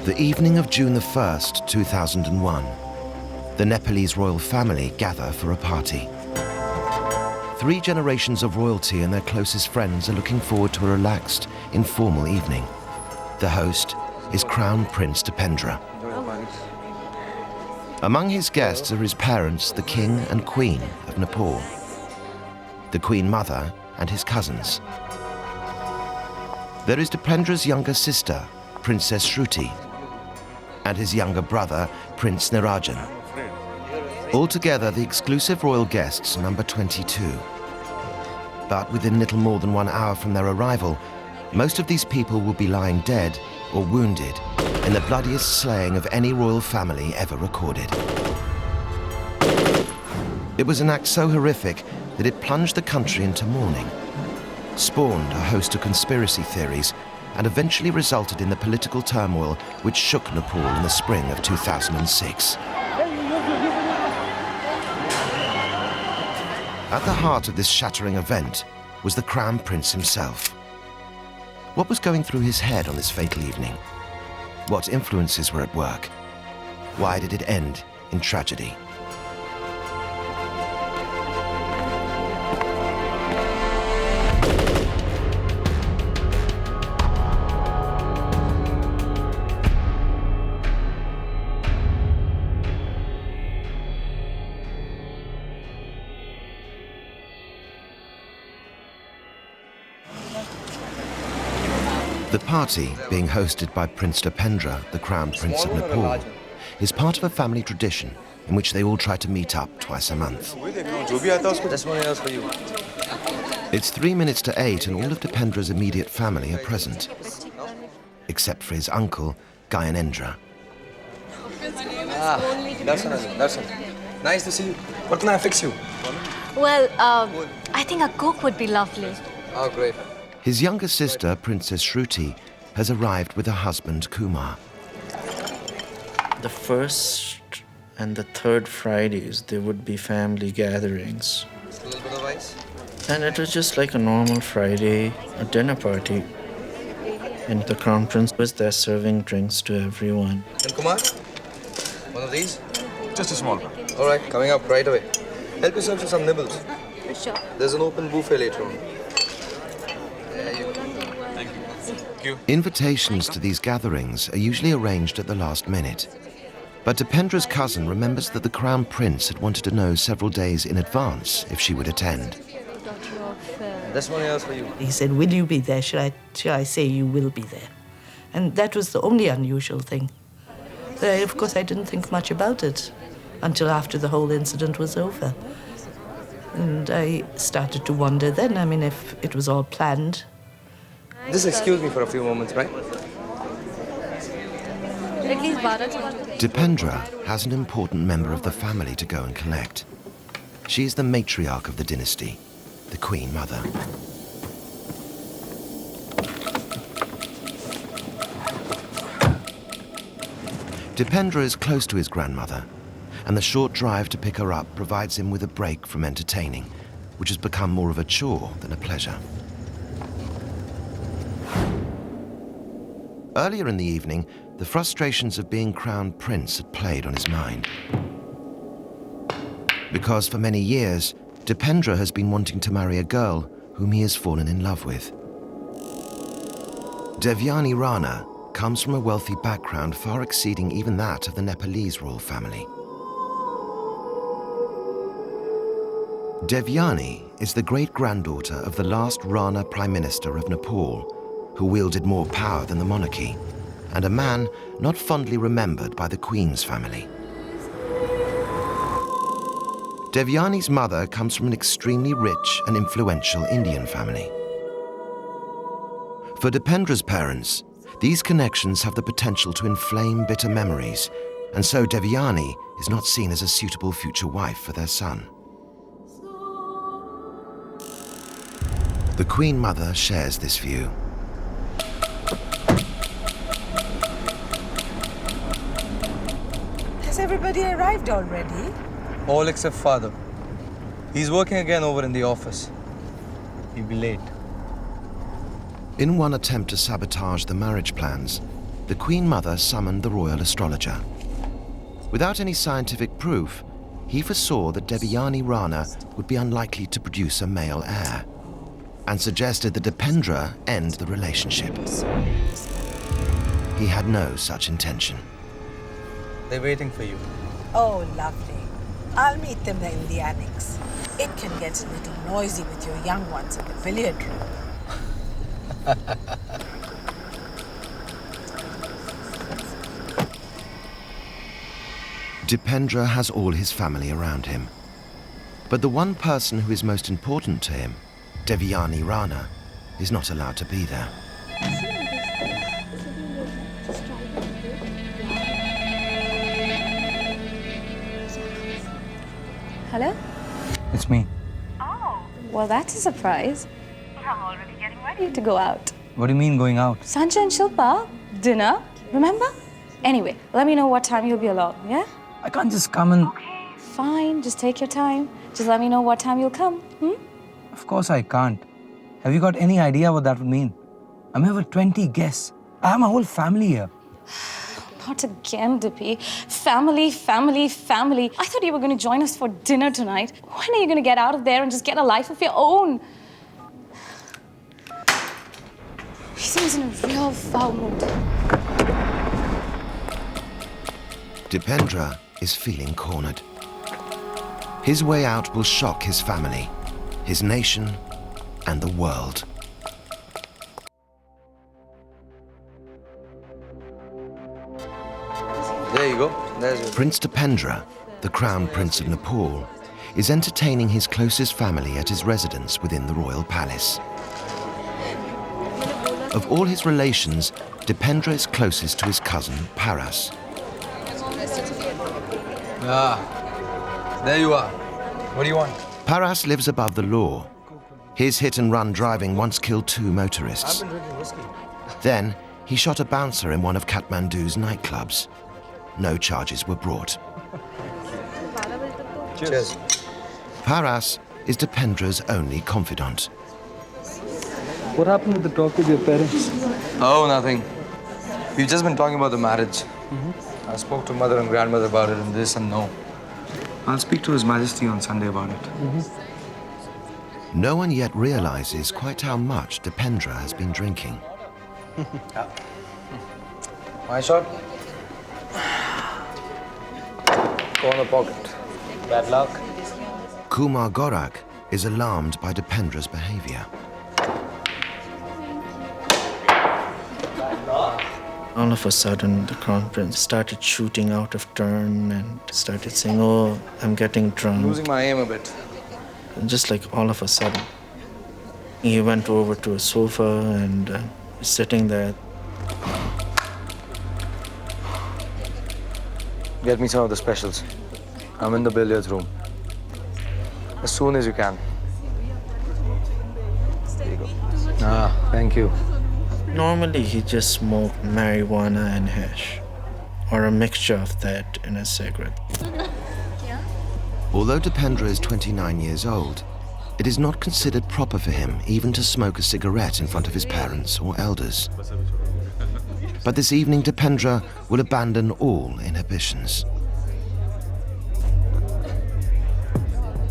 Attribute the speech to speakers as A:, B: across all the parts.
A: The evening of June the 1st, 2001, the Nepalese Royal Family gather for a party. 3 generations of royalty and their closest friends are looking forward to a relaxed, informal evening. The host is Crown Prince Dipendra. Among his guests are his parents, the King and Queen of Nepal, the Queen Mother and his cousins. There is Dipendra's younger sister, Princess Shruti, and his younger brother, Prince Nirajan. Altogether, the exclusive royal guests number 22. But within little more than 1 hour from their arrival, most of these people will be lying dead or wounded in the bloodiest slaying of any royal family ever recorded. It was an act so horrific that it plunged the country into mourning, spawned a host of conspiracy theories, and eventually resulted in the political turmoil which shook Nepal in the spring of 2006. At the heart of this shattering event was the Crown Prince himself. What was going through his head on this fatal evening? What influences were at work? Why did it end in tragedy? The party, being hosted by Prince Dipendra, the Crown Prince of Nepal, is part of a family tradition in which they all try to meet up twice a month. It's 3 minutes to 8 and all of Dipendra's immediate family are present, except for his uncle, Gyanendra.
B: Darshan. Nice to see you. What can I fix you?
C: Well, I think a cook would be lovely.
B: Oh, great.
A: His younger sister, Princess Shruti, has arrived with her husband, Kumar.
D: The first and the third Fridays, there would be family gatherings.
B: Just a little bit of ice.
D: And it was just like a normal Friday, a dinner party. And the Crown Prince was there serving drinks to everyone.
B: And Kumar? One of these?
E: Just a small one.
B: All right, coming up right away. Help yourself to some nibbles.
C: For sure.
B: There's an open buffet later on.
A: Invitations to these gatherings are usually arranged at the last minute. But Dipendra's cousin remembers that the Crown Prince had wanted to know several days in advance if she would attend.
B: This one else for you.
F: He said, will you be there? Should I say you will be there? And that was the only unusual thing. Of course, I didn't think much about it until after the whole incident was over. And I started to wonder then, I mean, if it was all planned.
B: Just excuse me for a few moments, right?
A: Dipendra has an important member of the family to go and collect. She is the matriarch of the dynasty, the Queen Mother. Dipendra is close to his grandmother, and the short drive to pick her up provides him with a break from entertaining, which has become more of a chore than a pleasure. Earlier in the evening, the frustrations of being Crown Prince had played on his mind. Because for many years, Dipendra has been wanting to marry a girl whom he has fallen in love with. Devyani Rana comes from a wealthy background far exceeding even that of the Nepalese royal family. Devyani is the great-granddaughter of the last Rana Prime Minister of Nepal, who wielded more power than the monarchy, and a man not fondly remembered by the Queen's family. Devyani's mother comes from an extremely rich and influential Indian family. For Dipendra's parents, these connections have the potential to inflame bitter memories, and so Devyani is not seen as a suitable future wife for their son. The Queen Mother shares this view.
G: Has everybody arrived already?
B: All except father. He's working again over in the office. He'll be late.
A: In one attempt to sabotage the marriage plans, the Queen Mother summoned the royal astrologer. Without any scientific proof, he foresaw that Devayani Rana would be unlikely to produce a male heir, and suggested that Dipendra end the relationship. He had no such intention.
B: They're waiting for you.
G: Oh, lovely. I'll meet them there in the annex. It can get a little noisy with your young ones in the billiard room.
A: Dipendra has all his family around him. But the one person who is most important to him, Devayani Rana, is not allowed to be there.
E: Hello?
B: It's me.
E: Oh. Well, that's a surprise. I'm already getting ready to go out.
B: What do you mean going out?
E: Sanjay and Shilpa, dinner, remember? Anyway, let me know what time you'll be along, yeah?
B: I can't just come and...
E: Okay, fine. Just take your time. Just let me know what time you'll come,
B: Of course I can't. Have you got any idea what that would mean? I'm here with 20 guests. I have my whole family here.
E: Not again, Dippy. Family, family, family. I thought you were going to join us for dinner tonight. When are you going to get out of there and just get a life of your own? He seems in a real foul mood.
A: Dipendra is feeling cornered. His way out will shock his family, his nation, and the world.
B: There you go. There's your...
A: Prince Dipendra, the Crown Prince of Nepal, is entertaining his closest family at his residence within the royal palace. Of all his relations, Dipendra is closest to his cousin, Paras.
B: Ah, there you are. What do you want?
A: Paras lives above the law. His hit-and-run driving once killed 2 motorists.
B: I've been drinking whiskey.
A: Then, he shot a bouncer in one of Kathmandu's nightclubs. No charges were brought.
B: Cheers.
H: Paras is Dipendra's only confidant.
I: What happened with the talk with your parents?
B: Oh, nothing. We've just been talking about the marriage. I spoke to mother and grandmother about it and this and no. I'll speak to His Majesty on Sunday about it.
H: No one yet realizes quite how much Dipendra has been drinking.
B: My shot? Go on the pocket. Bad luck.
H: Kumar Gorak is alarmed by Dipendra's behavior.
D: All of a sudden, the Crown Prince started shooting out of turn and started saying, "Oh, I'm getting drunk."
B: Losing my aim a bit.
D: Just like all of a sudden. He went over to a sofa and was sitting there.
B: Get me some of the specials. I'm in the billiards room. As soon as you can. There you go. Ah, thank you.
D: Normally, he just smoked marijuana and hash, or a mixture of that in a cigarette.
H: Although Dipendra is 29 years old, it is not considered proper for him even to smoke a cigarette in front of his parents or elders. But this evening, Dipendra will abandon all inhibitions.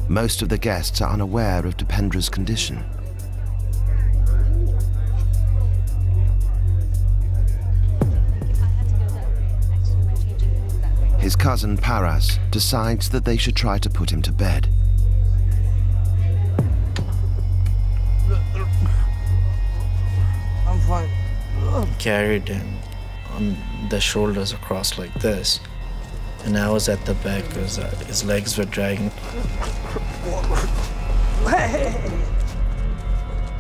H: Most of the guests are unaware of Dipendra's condition. His cousin Paras decides that they should try to put him to bed.
B: I'm fine.
D: Carried him on the shoulders across like this. And I was at the back because his legs were dragging.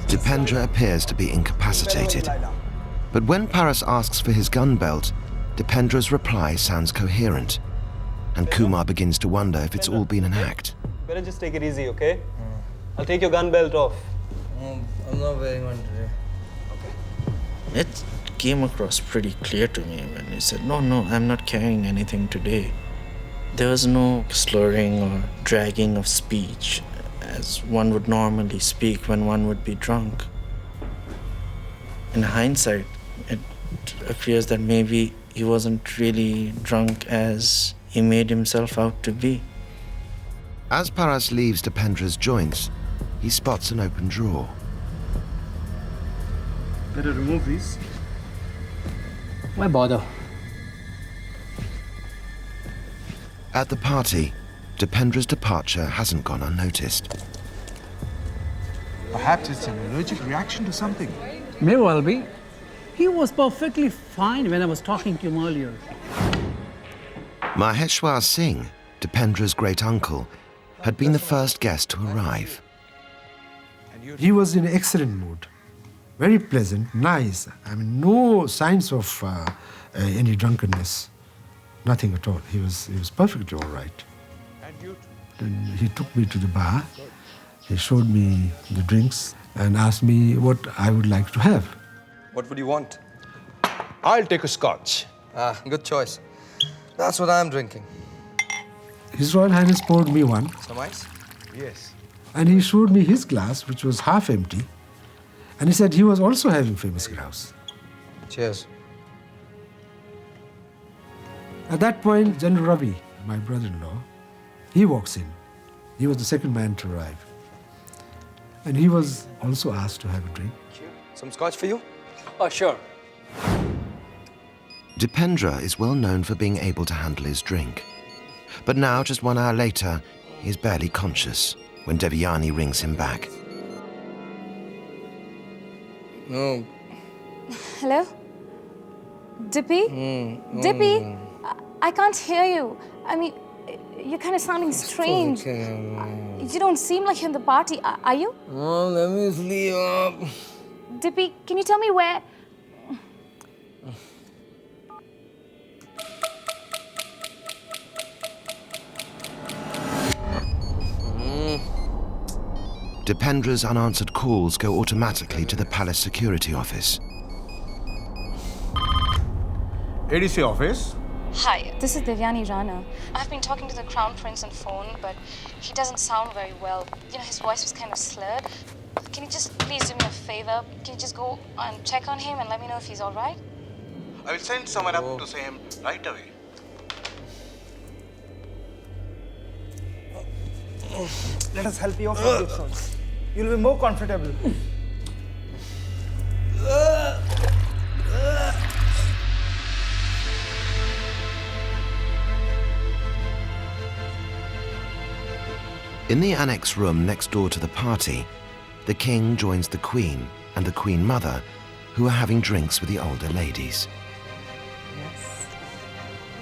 H: Dipendra appears to be incapacitated. But when Paras asks for his gun belt, Dipendra's reply sounds coherent, and Kumar begins to wonder if it's all been an act.
I: Better just take it easy, okay? I'll take your gun belt off.
B: I'm not wearing one today.
D: It came across pretty clear to me when he said, no, I'm not carrying anything today. There was no slurring or dragging of speech as one would normally speak when one would be drunk. In hindsight, it appears that maybe he wasn't really drunk as he made himself out to be.
A: As Paras leaves Dipendra's joints, he spots an open drawer.
I: Better remove these. Why bother?
A: At the party, Dipendra's departure hasn't gone unnoticed.
J: Perhaps it's an allergic reaction to something.
K: May well be. He was perfectly fine when I was talking to him earlier.
A: Maheshwar Singh, Dipendra's great-uncle, had been the first guest to arrive.
J: He was in excellent mood. Very pleasant, nice. I mean, no signs of any drunkenness. Nothing at all. He was perfectly all right. And he took me to the bar. He showed me the drinks and asked me what I would like to have.
B: What would you want?
J: I'll take a scotch.
B: Ah, good choice. That's what I'm drinking.
J: His Royal Highness poured me one.
B: Some ice?
J: Yes. And he showed me his glass, which was half empty. And he said he was also having famous grouse.
B: Cheers.
J: At that point, General Ravi, my brother-in-law, he walks in. He was the second man to arrive. And he was also asked to have a drink.
B: Some scotch for you?
I: Oh, sure.
A: Dipendra is well known for being able to handle his drink. But now, just 1 hour later, he's barely conscious when Devyani rings him back.
B: No.
E: Hello? Dippy? Dippy? I can't hear you. I mean, you're kind of sounding strange. You don't seem like you're in the party. Are you?
B: Oh, let me sleep up.
E: Dippy, can you tell me where?
A: Dipendra's unanswered calls go automatically to the palace security office.
J: ADC office?
E: Hi, this is Devyani Rana. I've been talking to the Crown Prince on phone, but he doesn't sound very well. You know, his voice was kind of slurred. Can you just please do me a favor? Can you just go and check on him and let me know if he's all right?
L: I will send someone up to see him right away.
M: Let us help you off with your thoughts. You'll be more comfortable.
A: In the annex room next door to the party, the king joins the queen and the queen mother, who are having drinks with the older ladies.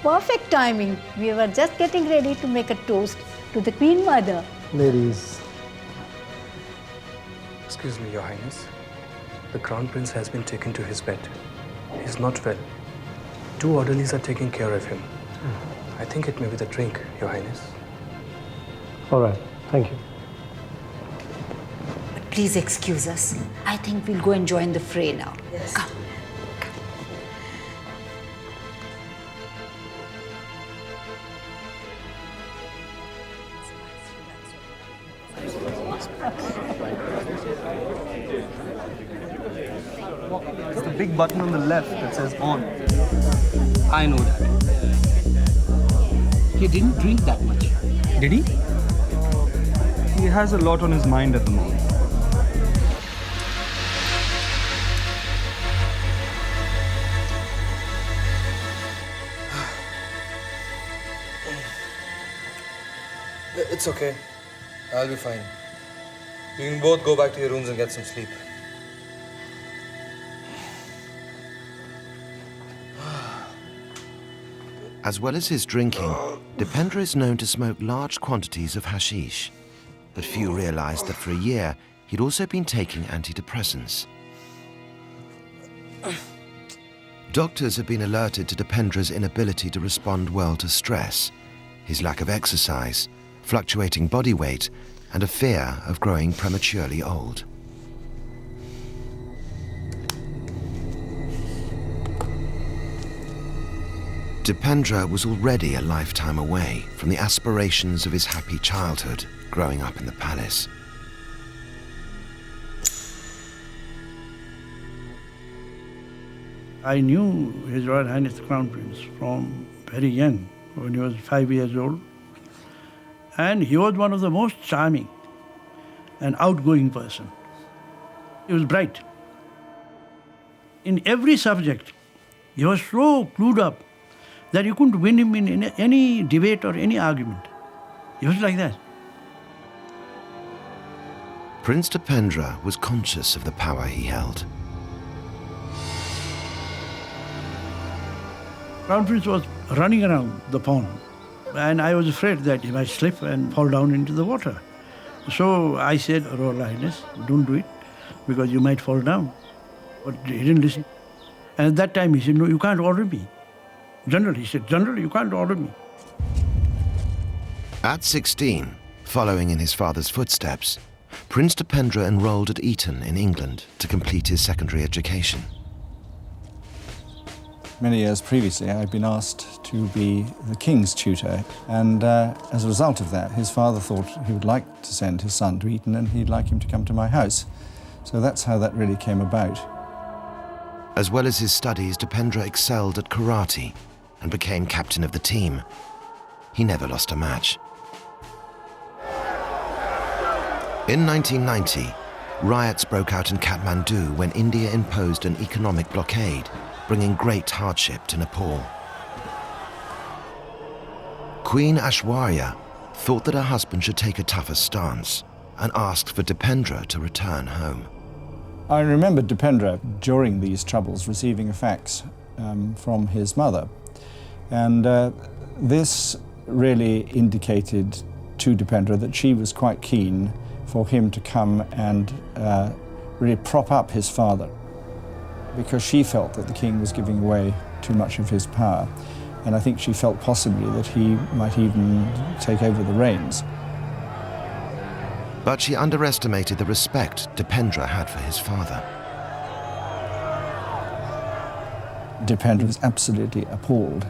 N: Perfect timing. We were just getting ready to make a toast to the Queen Mother.
I: Ladies.
O: Excuse me, Your Highness. The Crown Prince has been taken to his bed. He's not well. 2 orderlies are taking care of him. I think it may be the drink, Your Highness.
I: All right. Thank you.
N: Please excuse us. I think we'll go and join the fray now.
G: Yes.
N: Come.
I: It's the big button on the left that says on. I know that.
K: He didn't drink that much.
I: Did he? He has a lot on his mind at the moment.
B: It's okay. I'll be fine. You can both go back to your rooms and get some sleep.
A: As well as his drinking, Dipendra is known to smoke large quantities of hashish. But few realized that for a year, he'd also been taking antidepressants. Doctors have been alerted to Dipendra's inability to respond well to stress, his lack of exercise, fluctuating body weight, and a fear of growing prematurely old. Dipendra was already a lifetime away from the aspirations of his happy childhood growing up in the palace.
K: I knew His Royal Highness the Crown Prince from very young, when he was 5 years old. And he was one of the most charming and outgoing person. He was bright. In every subject, he was so clued up that you couldn't win him in any debate or any argument. He was like that.
A: Prince Dipendra was conscious of the power he held.
K: Crown Prince was running around the pond, and I was afraid that he might slip and fall down into the water. So I said, Royal Highness, don't do it, because you might fall down. But he didn't listen. And at that time he said, no, you can't order me. General, he said, General, you can't order me.
A: At 16, following in his father's footsteps, Prince Dipendra enrolled at Eton in England to complete his secondary education.
P: Many years previously, I'd been asked to be the King's tutor, and as a result of that, his father thought he would like to send his son to Eton and he'd like him to come to my house. So that's how that really came about.
A: As well as his studies, Dipendra excelled at karate and became captain of the team. He never lost a match. In 1990, riots broke out in Kathmandu when India imposed an economic blockade, bringing great hardship to Nepal. Queen Aishwarya thought that her husband should take a tougher stance and asked for Dipendra to return home.
P: I remember Dipendra, during these troubles, receiving a fax from his mother. And this really indicated to Dipendra that she was quite keen for him to come and really prop up his father, because she felt that the king was giving away too much of his power. And I think she felt possibly that he might even take over the reins.
A: But she underestimated the respect Dipendra had for his father.
P: Dipendra was absolutely appalled.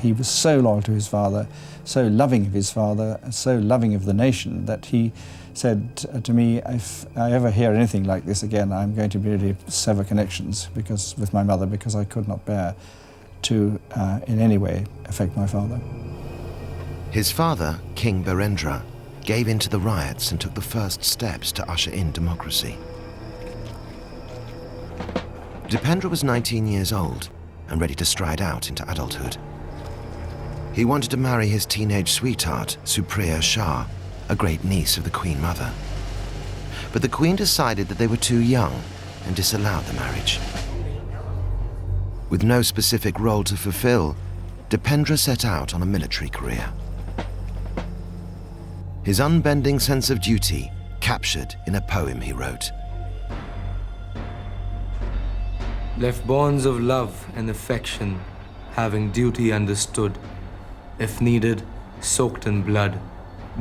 P: He was so loyal to his father, so loving of his father, so loving of the nation, that he said to me, if I ever hear anything like this again, I'm going to really sever connections with my mother, because I could not bear to in any way affect my father.
A: His father, King Birendra, gave in to the riots and took the first steps to usher in democracy. Dipendra was 19 years old and ready to stride out into adulthood. He wanted to marry his teenage sweetheart, Supriya Shah, a great niece of the Queen Mother. But the Queen decided that they were too young and disallowed the marriage. With no specific role to fulfill, Dipendra set out on a military career. His unbending sense of duty captured in a poem he wrote.
B: Left bonds of love and affection, having duty understood. If needed, soaked in blood,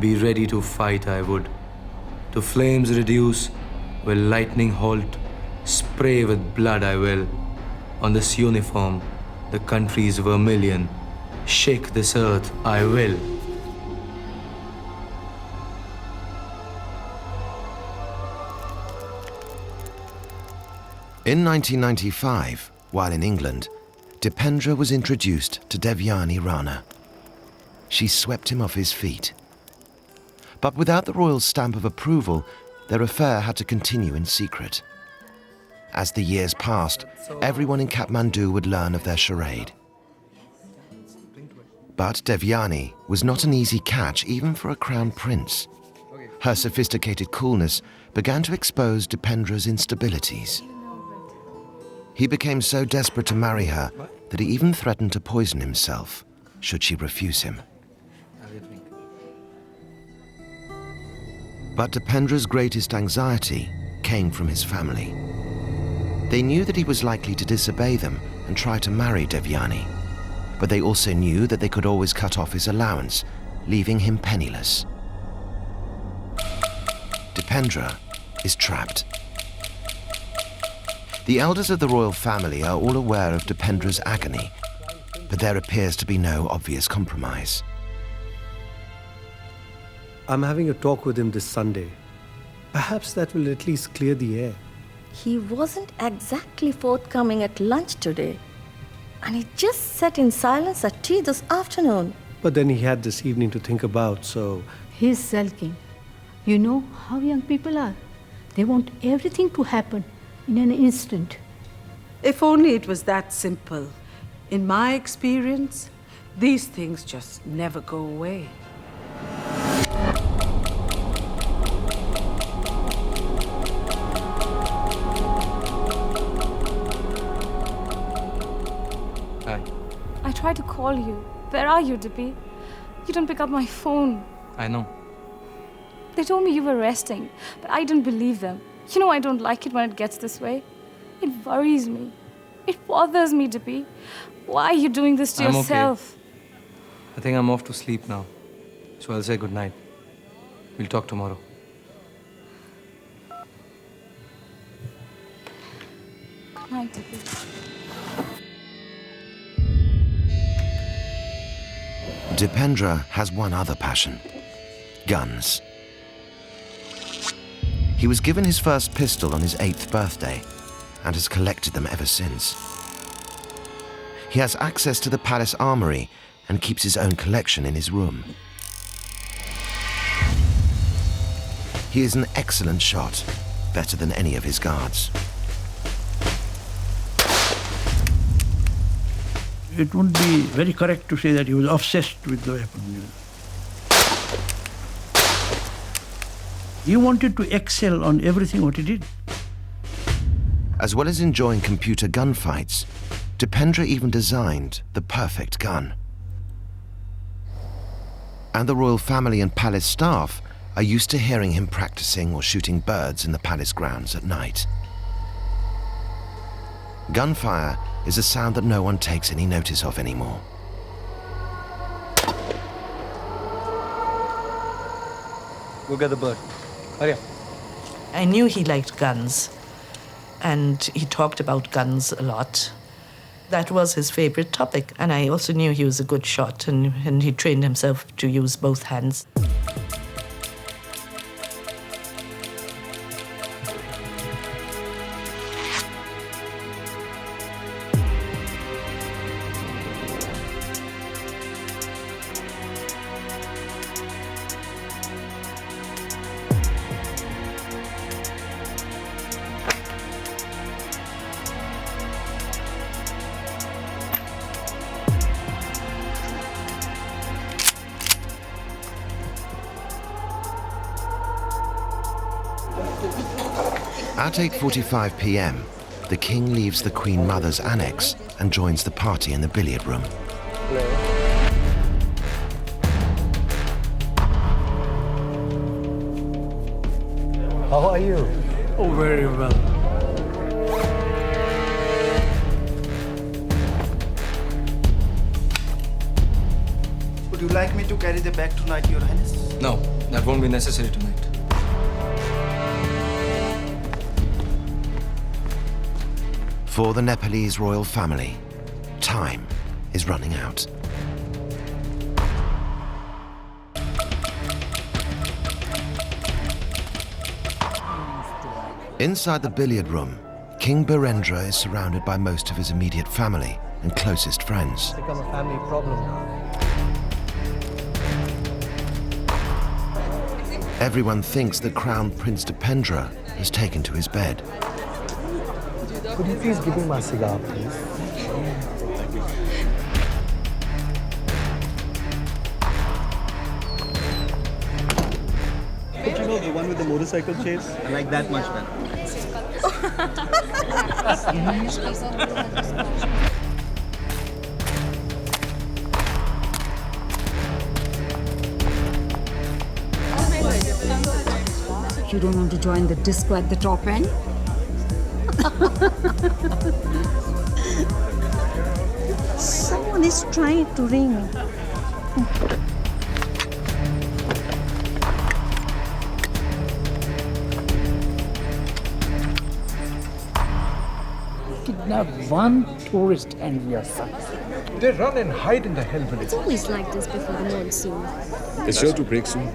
B: be ready to fight I would. To flames reduce, will lightning halt, spray with blood I will. On this uniform, the country's vermilion, shake this earth I will.
A: In 1995, while in England, Dipendra was introduced to Devyani Rana. She swept him off his feet. But without the royal stamp of approval, their affair had to continue in secret. As the years passed, everyone in Kathmandu would learn of their charade. But Devyani was not an easy catch even for a crown prince. Her sophisticated coolness began to expose Dipendra's instabilities. He became so desperate to marry her that he even threatened to poison himself should she refuse him. But Dipendra's greatest anxiety came from his family. They knew that he was likely to disobey them and try to marry Devyani, but they also knew that they could always cut off his allowance, leaving him penniless. Dipendra is trapped. The elders of the royal family are all aware of Dipendra's agony, but there appears to be no obvious compromise.
Q: I'm having a talk with him this Sunday. Perhaps that will at least clear the air. He wasn't exactly forthcoming at lunch today. And he just sat in silence at tea this afternoon.
R: But then he had this evening to think about, so...
N: He's sulking. You know how young people are. They want everything to happen in an instant.
G: If only it was that simple. In my experience, these things just never go away.
B: Hi.
E: I tried to call you. Where are you, Dippy? You don't pick up my phone.
B: I know.
E: They told me you were resting, but I didn't believe them. You know I don't like it when it gets this way. It worries me. It bothers me, Dippy. Why are you doing this to yourself?
B: Okay. I think I'm off to sleep now. So I'll say good night. We'll talk tomorrow.
E: Good night, Dippy.
A: Dipendra has one other passion: guns. He was given his first pistol on his 8th birthday and has collected them ever since. He has access to the palace armory and keeps his own collection in his room. He is an excellent shot, better than any of his guards.
K: It wouldn't be very correct to say that he was obsessed with the weapon. He wanted to excel on everything what he did.
A: As well as enjoying computer gunfights, Dipendra even designed the perfect gun. And the royal family and palace staff are used to hearing him practicing or shooting birds in the palace grounds at night. Gunfire is a sound that no one takes any notice of anymore.
I: Go get the bird. Hurry up.
F: I knew he liked guns, and he talked about guns a lot. That was his favorite topic, and I also knew he was a good shot, and he trained himself to use both hands.
A: At 8:45 p.m., the king leaves the Queen Mother's annex and joins the party in the billiard room.
I: How are you?
K: Oh, very well.
M: Would you like me to carry the bag tonight, Your Highness?
B: No, that won't be necessary tonight.
A: For the Nepalese Royal Family, time is running out. Inside the billiard room, King Birendra is surrounded by most of his immediate family and closest friends.
I: It's become a family problem now.
A: Everyone thinks that Crown Prince Dipendra has taken to his bed.
I: Could you please give me my cigar, please? But you know, the one with the motorcycle chase? I like that much better.
S: You don't want to join the disco at the top end? Someone is trying to ring.
T: Kidnap one tourist and we are sacked.
I: They run and hide in the hell village.
U: It's always like this before the monsoon.
V: It's sure to break soon.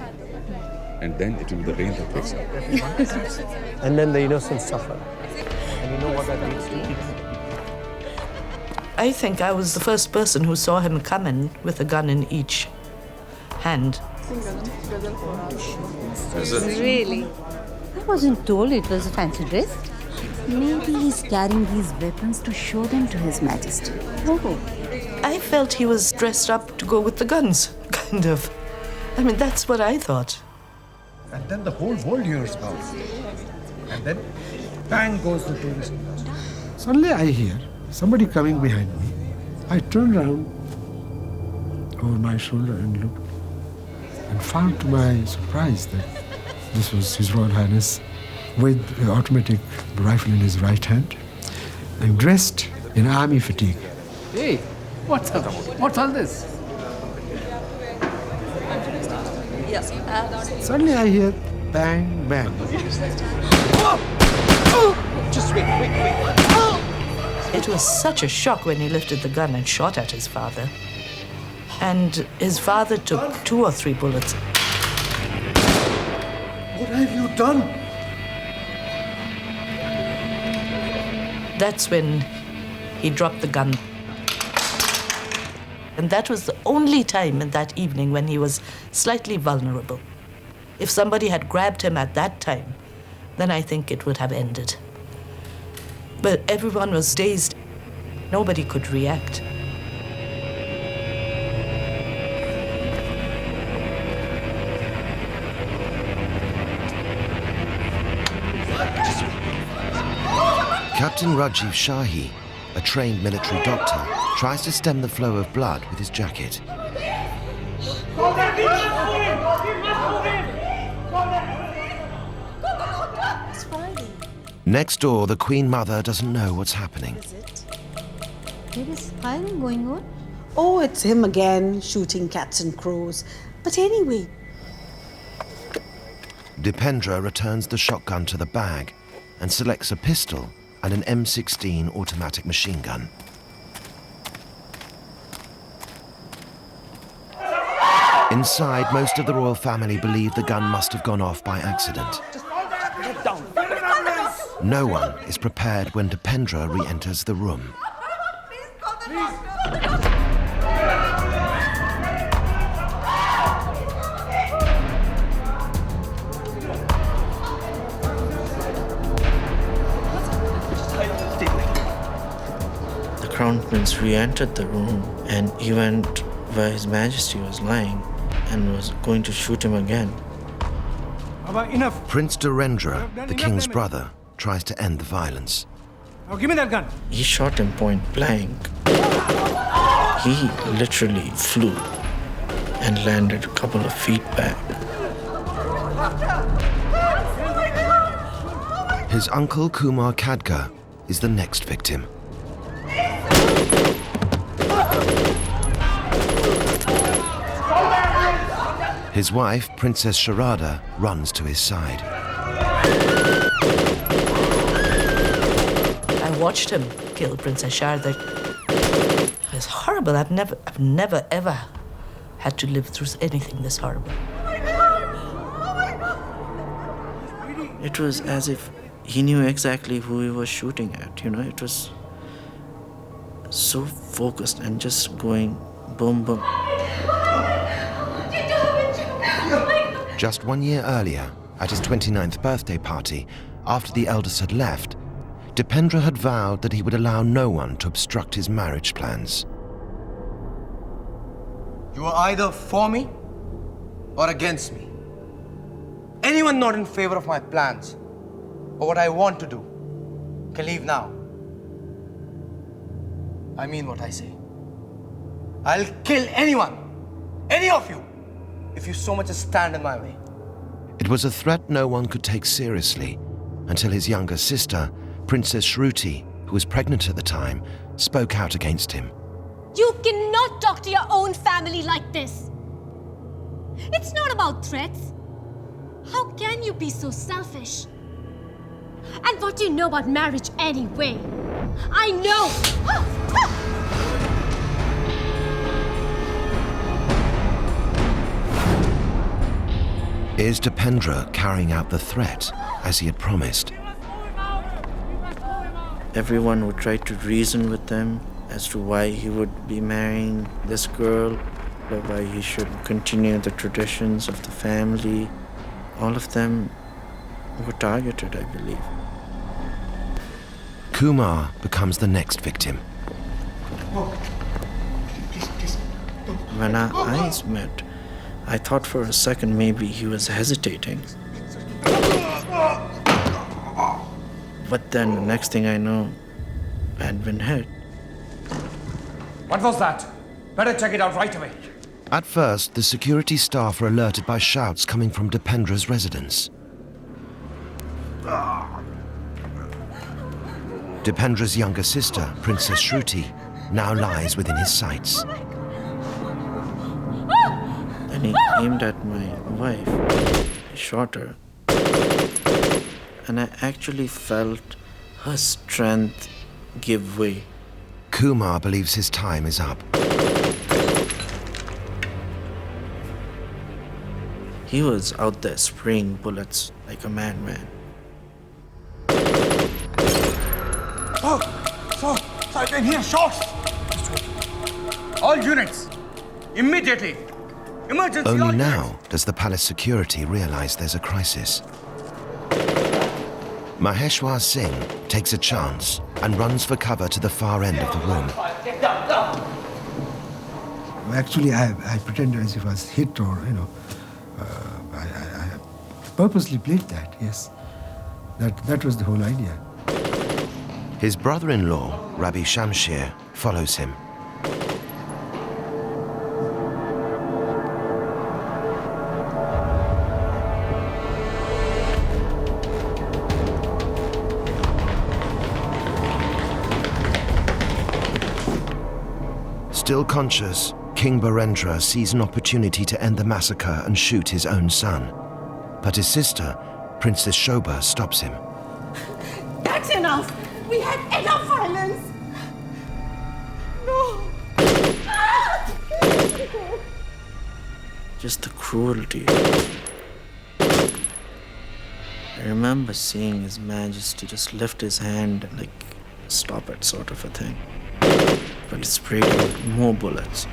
V: And then it will be the rain that wakes up.
I: And then the innocents suffer.
R: And you know what that leads to?
F: I think I was the first person who saw him come in with a gun in each hand.
U: Really? I wasn't told it was a fancy dress. Maybe he's carrying these weapons to show them to His Majesty. Oh.
F: I felt he was dressed up to go with the guns, kind of. I mean, that's what I thought.
J: And then the whole world hears about it. And then, bang goes the tourist. Suddenly I hear somebody coming behind me. I turned around over my shoulder and looked, and found to my surprise that this was His Royal Highness with an automatic rifle in his right hand and dressed in army fatigue.
C: Hey, what's all this?
F: Yes.
J: Suddenly I hear bang, bang.
C: Just wait.
F: It was such a shock when he lifted the gun and shot at his father. And his father took 2 or 3 bullets.
J: What have you done?
F: That's when he dropped the gun. And that was the only time in that evening when he was slightly vulnerable. If somebody had grabbed him at that time, then I think it would have ended. But everyone was dazed. Nobody could react.
A: Captain Rajiv Shahi, a trained military doctor, tries to stem the flow of blood with his jacket. Next door, the Queen Mother doesn't know what's happening.
N: There is firing going on.
G: Oh, it's him again, shooting cats and crows. But anyway...
A: Dipendra returns the shotgun to the bag and selects a pistol and an M16 automatic machine gun. Inside, most of the royal family believe the gun must have gone off by accident. No one is prepared when Dipendra re-enters the room.
D: The Crown Prince re-entered the room and he went where His Majesty was lying and was going to shoot him again.
J: Enough.
A: Prince Dipendra, the king's brother, tries to end the violence.
J: Now give me that gun.
D: He shot him point blank. He literally flew and landed a couple of feet back.
A: His uncle Kumar Khadga is the next victim. His wife, Princess Sharada, runs to his side.
F: I watched him kill Princess Sharada. It was horrible. I've never ever had to live through anything this horrible.
D: It was as if he knew exactly who he was shooting at, you know, it was so focused and just going boom, boom.
A: Just 1 year earlier, at his 29th birthday party, after the eldest had left, Dipendra had vowed that he would allow no one to obstruct his marriage plans.
C: You are either for me or against me. Anyone not in favor of my plans or what I want to do can leave now. I mean what I say. I'll kill anyone, any of you, if you so much as stand in my way.
A: It was a threat no one could take seriously until his younger sister, Princess Shruti, who was pregnant at the time, spoke out against him.
U: You cannot talk to your own family like this. It's not about threats. How can you be so selfish? And what do you know about marriage anyway? I know!
A: Is Dipendra carrying out the threat as he had promised?
D: Everyone would try to reason with them as to why he would be marrying this girl, or why he should continue the traditions of the family. All of them were targeted, I believe.
A: Kumar becomes the next victim.
D: When our eyes met, I thought for a second maybe he was hesitating. But then the next thing I know, I had been hit.
H: What was that? Better check it out right away.
A: At first, the security staff are alerted by shouts coming from Dipendra's residence. Dipendra's younger sister, Princess Shruti, now lies within his sights.
D: Then he aimed at my wife. He shot her. And I actually felt her strength give way.
A: Kumar believes his time is up.
D: He was out there spraying bullets like a madman.
H: Sir, I can hear shots. All units, immediately. Emergency.
A: Only now does the palace security realize there's a crisis. Maheshwar Singh takes a chance and runs for cover to the far end of the room.
J: Actually, I pretended as if I was hit or, I purposely played that, yes. That was the whole idea.
A: His brother-in-law, Rabbi Shamshir, follows him. Still conscious, King Birendra sees an opportunity to end the massacre and shoot his own son. But his sister, Princess Shobha, stops him.
U: That's enough! We had enough violence! No!
D: Just the cruelty. I remember seeing His Majesty just lift his hand and like, stop it sort of a thing. But he sprayed out more bullets.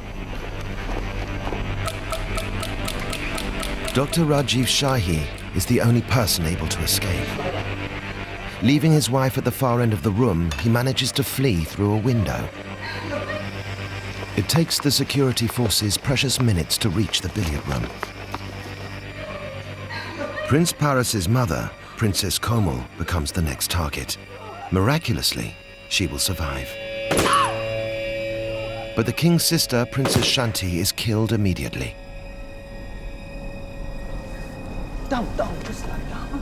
A: Dr. Rajiv Shahi is the only person able to escape. Leaving his wife at the far end of the room, he manages to flee through a window. It takes the security forces precious minutes to reach the billiard room. Prince Paras's mother, Princess Komal, becomes the next target. Miraculously, she will survive. But the king's sister, Princess Shanti, is killed immediately.
U: Down, just lie down.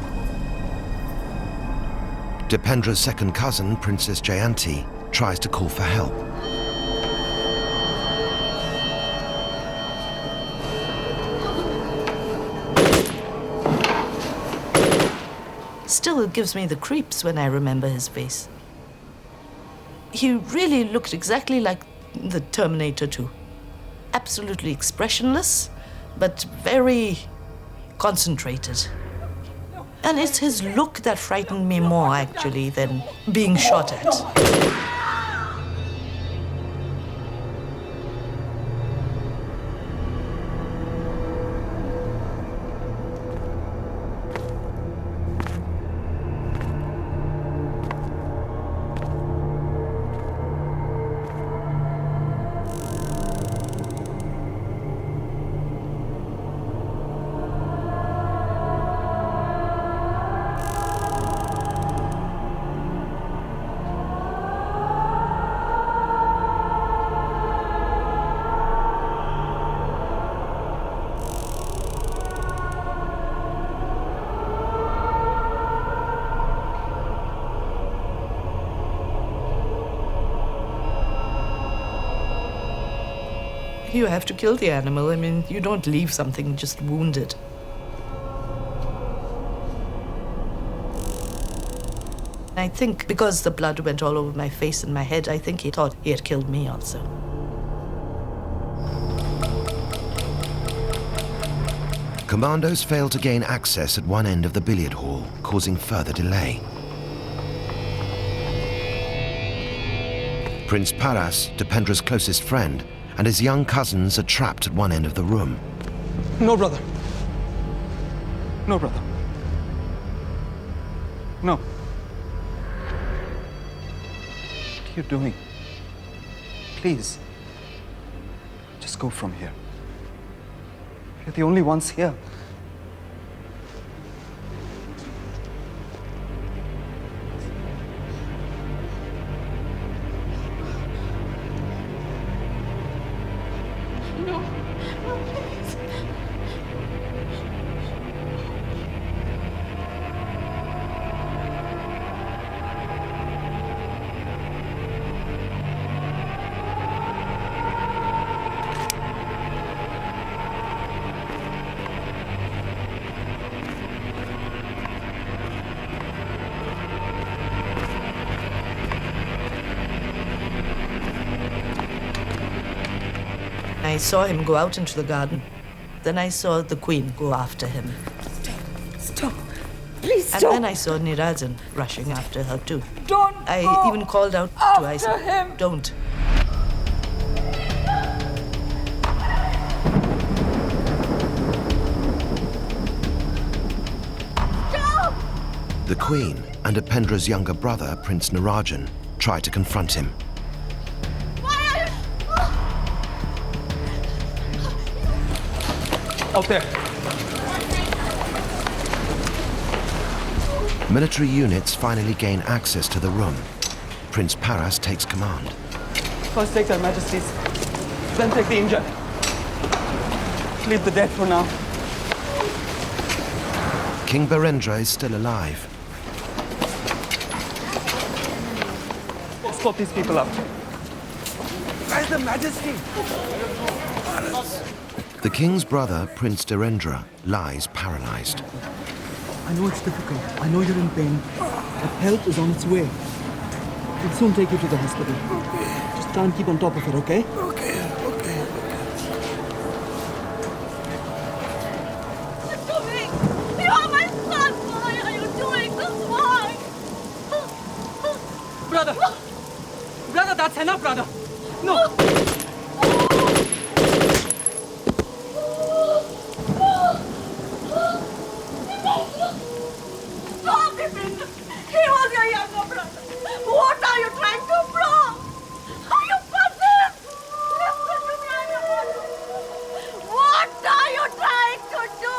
A: Dipendra's second cousin, Princess Jayanti, tries to call for help.
F: Still, it gives me the creeps when I remember his face. He really looked exactly like the Terminator 2. Absolutely expressionless, but very concentrated. And it's his look that frightened me more, actually, than being shot at. You have to kill the animal. I mean, you don't leave something just wounded. I think because the blood went all over my face and my head, I think he thought he had killed me also.
A: Commandos fail to gain access at one end of the billiard hall, causing further delay. Prince Paras, Dipendra's closest friend, and his young cousins are trapped at one end of the room.
I: No, brother. No, brother. No. What are you doing? Please. Just go from here. You're the only ones here.
U: No. No, please.
F: I saw him go out into the garden. Then I saw the Queen go after him.
U: Stop. Please
F: And
U: stop.
F: then I saw Nirajan rushing after her too.
U: Don't
F: I
U: go
F: even called out to
U: after
F: Isa,
U: him.
F: don't.
U: Stop!
A: The Queen and Dipendra's younger brother, Prince Nirajan, try to confront him.
I: Out there.
A: Military units finally gain access to the room. Prince Paras takes command.
I: First take their majesties, then take the injured. Leave the dead for now.
A: King Birendra is still alive.
I: Escort these people up. Where's the majesty?
A: The king's brother, Prince Dipendra, lies paralyzed.
L: I know it's difficult. I know you're in pain. But help is on its way. We'll soon take you to the hospital. Just try and keep on top of it, okay?
U: You're doing. You are my son. Why are you doing this? Why?
I: Brother! Brother, that's enough, brother! No!
U: Stop, Dipendra. He was your younger brother. What are you trying to prove? Are you possessed? Listen to me, I'm your mother. What are you trying to do?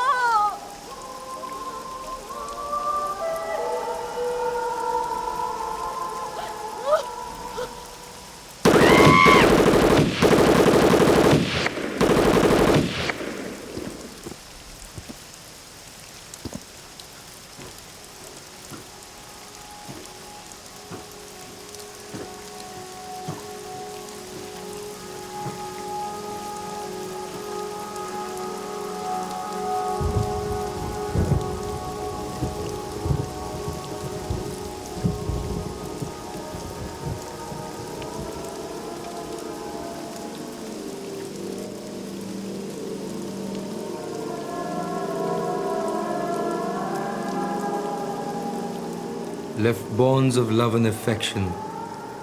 B: Left bonds of love and affection,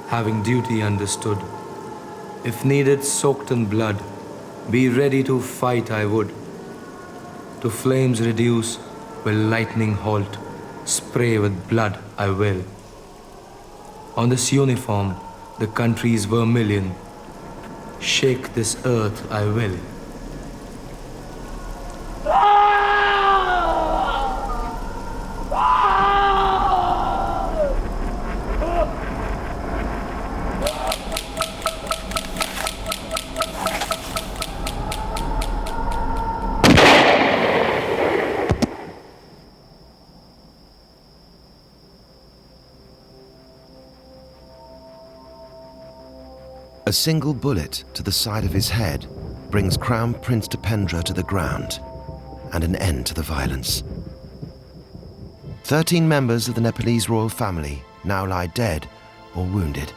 B: having duty understood. If needed, soaked in blood, be ready to fight I would. To flames reduce, will lightning halt, spray with blood I will. On this uniform, the country's vermilion, shake this earth I will.
A: A single bullet to the side of his head brings Crown Prince Dipendra to the ground and an end to the violence. 13 members of the Nepalese Royal Family now lie dead or wounded.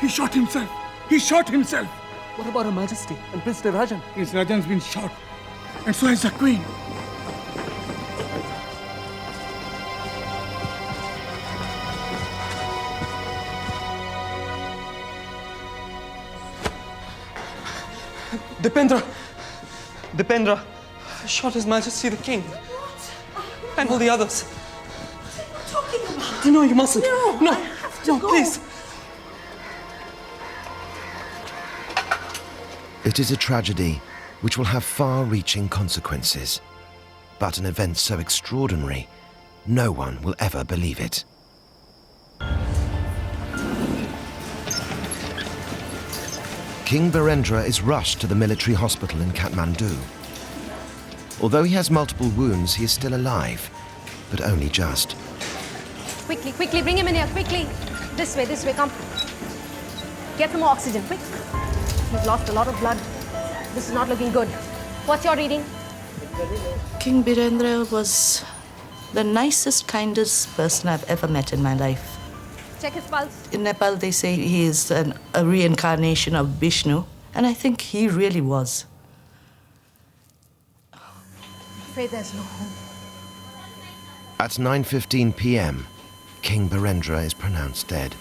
L: He shot himself! He shot himself! What about Her Majesty and Prince Nirajan? Prince Nirajan's been shot. And so is the Queen.
C: Dipendra shot His Majesty the King. And all the others.
G: What are you talking about?
C: No, you mustn't.
G: No, I have to go.
C: Please.
A: It is a tragedy which will have far-reaching consequences. But an event so extraordinary, no one will ever believe it. King Birendra is rushed to the military hospital in Kathmandu. Although he has multiple wounds, he is still alive, but only just.
U: Quickly, quickly, bring him in here, quickly. This way, come. Get some more oxygen, quick. He's lost a lot of blood. This is not looking good. What's your reading?
F: King Birendra was the nicest, kindest person I've ever met in my life.
U: Check his pulse.
F: In Nepal, they say he is a reincarnation of Vishnu, and I think he really was.
U: I'm afraid there's no hope.
A: At 9:15 p.m., King Birendra is pronounced dead.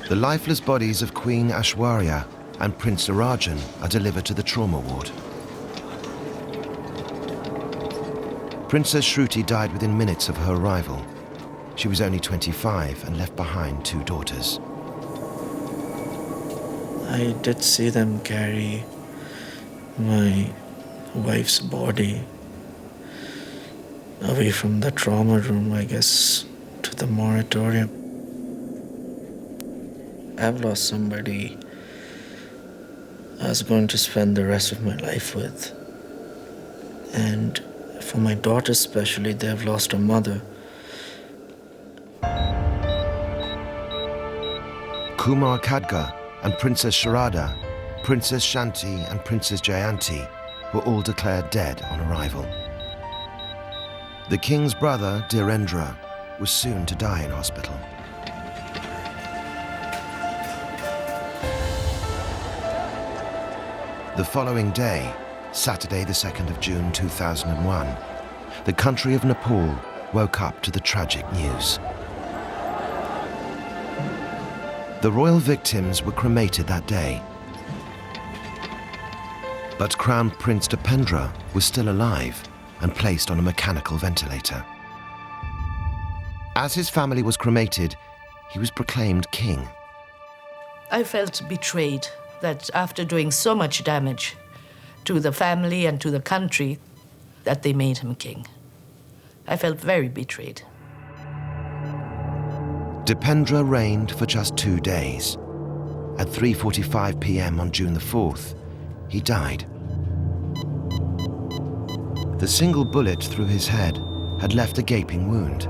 A: The lifeless bodies of Queen Aishwarya and Prince Narayan are delivered to the trauma ward. Princess Shruti died within minutes of her arrival. She was only 25 and left behind 2 daughters.
D: I did see them carry my wife's body away from the trauma room, I guess, to the moratorium. I've lost somebody I was going to spend the rest of my life with. And for my daughters especially, they've lost a mother.
A: Kumar Khadga and Princess Sharada, Princess Shanti and Princess Jayanti were all declared dead on arrival. The king's brother, Dhirendra, was soon to die in hospital. The following day, Saturday the 2nd of June 2001, the country of Nepal woke up to the tragic news. The royal victims were cremated that day. But Crown Prince Dipendra was still alive and placed on a mechanical ventilator. As his family was cremated, he was proclaimed king.
F: I felt betrayed that after doing so much damage to the family and to the country, that they made him king. I felt very betrayed.
A: Dipendra reigned for just 2 days. At 3:45 p.m. on June the 4th, he died. The single bullet through his head had left a gaping wound.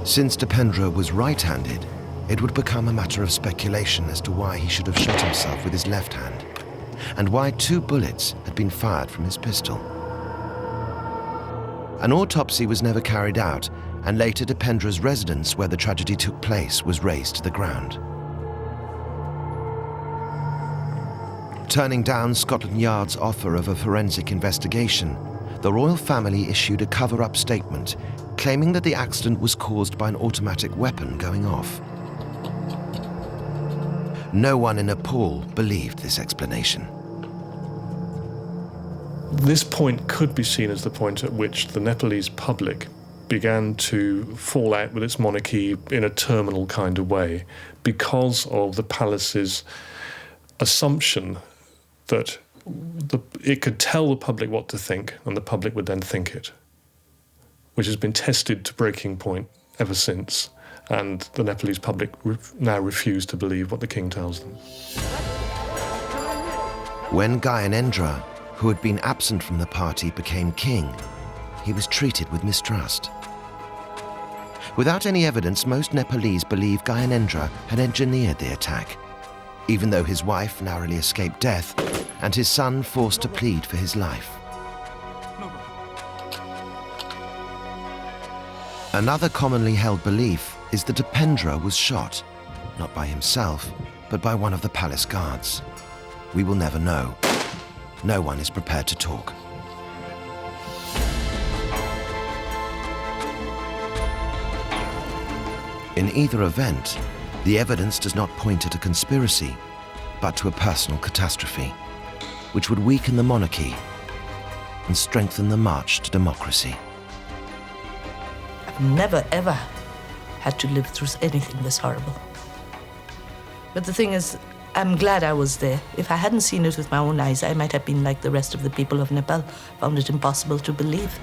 A: Since Dipendra was right-handed, it would become a matter of speculation as to why he should have shot himself with his left hand, and why 2 bullets had been fired from his pistol. An autopsy was never carried out, and later Dipendra's residence where the tragedy took place was razed to the ground. Turning down Scotland Yard's offer of a forensic investigation, the royal family issued a cover-up statement claiming that the accident was caused by an automatic weapon going off. No one in Nepal believed this explanation.
O: This point could be seen as the point at which the Nepalese public began to fall out with its monarchy in a terminal kind of way because of the palace's assumption that it could tell the public what to think and the public would then think it, which has been tested to breaking point ever since, and the Nepalese public now refuse to believe what the king tells them.
A: When Gyanendra, who had been absent from the party, became king, he was treated with mistrust. Without any evidence, most Nepalese believe Gyanendra had engineered the attack, even though his wife narrowly escaped death and his son forced to plead for his life. Another commonly held belief is that Dipendra was shot, not by himself, but by one of the palace guards. We will never know. No one is prepared to talk. In either event, The evidence does not point at a conspiracy, but to a personal catastrophe, which would weaken the monarchy and strengthen the march to democracy.
F: I've never, ever had to live through anything this horrible. But the thing is, I'm glad I was there. If I hadn't seen it with my own eyes, I might have been like the rest of the people of Nepal, found it impossible to believe.